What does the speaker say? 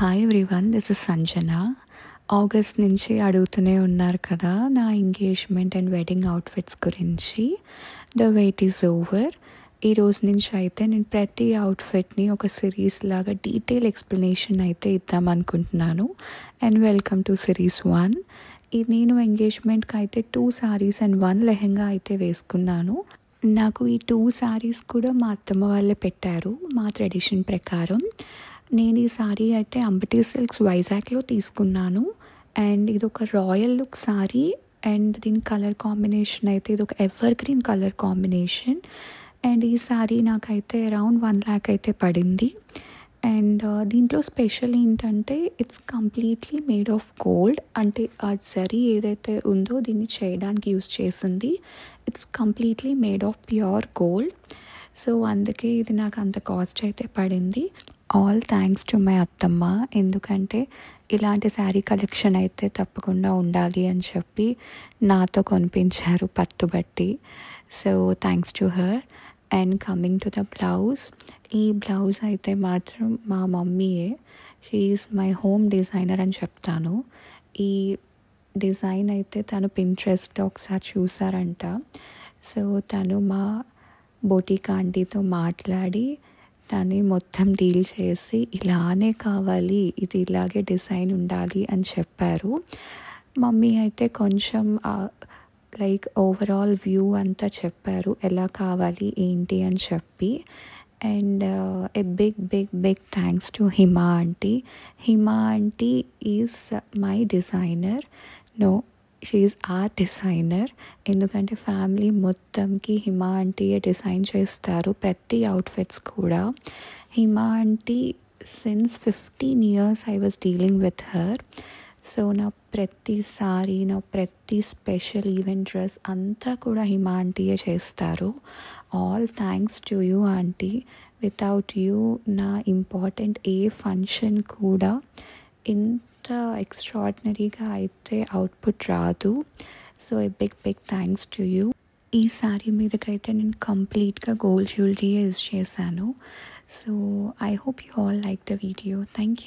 Hi everyone, this is Sanjana. August నుంచి అడుగుతూనే ఉన్నారు కదా నా ఎంగేజ్మెంట్ అండ్ వెడ్డింగ్ అవుట్ఫిట్స్ గురించి. The wait is over. ఈ రోజు నుంచి అయితే నేను ప్రతి అవుట్ఫిట్ని ఒక సిరీస్ లాగా డీటెయిల్ ఎక్స్ప్లెనేషన్ అయితే ఇద్దాం అనుకుంటున్నాను. And welcome to series 1. నేను ఎంగేజ్మెంట్కి అయితే 2 సారీస్ అండ్ 1 లెహెంగా అయితే వేసుకున్నాను. నాకు ఈ 2 సారీస్ కూడా మా అత్తమ్మ వాళ్ళే పెట్టారు మా ట్రెడిషన్ ప్రకారం. నేను ఈ సారీ అయితే అంబటి సిల్క్స్ వైజాగ్లో తీసుకున్నాను. అండ్ ఇది ఒక రాయల్ లుక్ సారీ. అండ్ దీని కలర్ కాంబినేషన్ అయితే ఇది ఒక ever green colour combination. And ఈ సారీ నాకైతే అరౌండ్ 1 lakh అయితే పడింది. అండ్ దీంట్లో స్పెషల్ ఏంటంటే it's completely made of gold. అంటే ఆ జరీ ఏదైతే ఉందో దీన్ని చేయడానికి యూస్ చేసింది it's completely made of pure gold. So అందుకే ఇది నాకు అంత కాస్ట్ అయితే పడింది. ఆల్ థ్యాంక్స్ టు మై అత్తమ్మ. ఎందుకంటే ఇలాంటి శారీ కలెక్షన్ అయితే తప్పకుండా ఉండాలి అని చెప్పి నాతో కొనిపించారు పట్టుబట్టి. So thanks to her. And coming to the blouse, ఈ బ్లౌజ్ అయితే మాత్రం మా మమ్మీయే. She is my home designer అని చెప్తాను. ఈ డిజైన్ అయితే తను పింట్రెస్ట్లో ఒకసారి చూసారంట. సో తను మా బొటిక్ ఆంటీతో మాట్లాడి దాన్ని మొత్తం డీల్ చేసి ఇలానే కావాలి, ఇది ఇలాగే డిజైన్ ఉండాలి అని చెప్పారు. మమ్మీ అయితే కొంచెం లైక్ ఓవరాల్ వ్యూ అంతా చెప్పారు ఎలా కావాలి ఏంటి అని చెప్పి. And a big thanks to Hima aunty. Hima aunty is my designer. No, she is our designer. ఎందుకంటే ఫ్యామిలీ మొత్తంకి హిమా ఆంటీయే డిజైన్ చేస్తారు ప్రతి అవుట్ఫిట్స్ కూడా. Hima aunty since 15 years I was dealing with her. So నా ప్రతి సారీ, నా ప్రతి స్పెషల్ ఈవెంట్ డ్రెస్ అంతా కూడా హిమా ఆంటీయే చేస్తారు. All thanks to you aunty. Without you నా ఇంపార్టెంట్ ఏ ఫంక్షన్ కూడా ఇంత ఎక్స్ట్రాడినరీగా అయితే అవుట్పుట్ రాదు. So a big thanks to you. ఈ సారీ మీదకైతే నేను కంప్లీట్గా గోల్డ్ జ్యువెలరీ యూజ్ చేశాను. So I hope you all like the video. Thank you.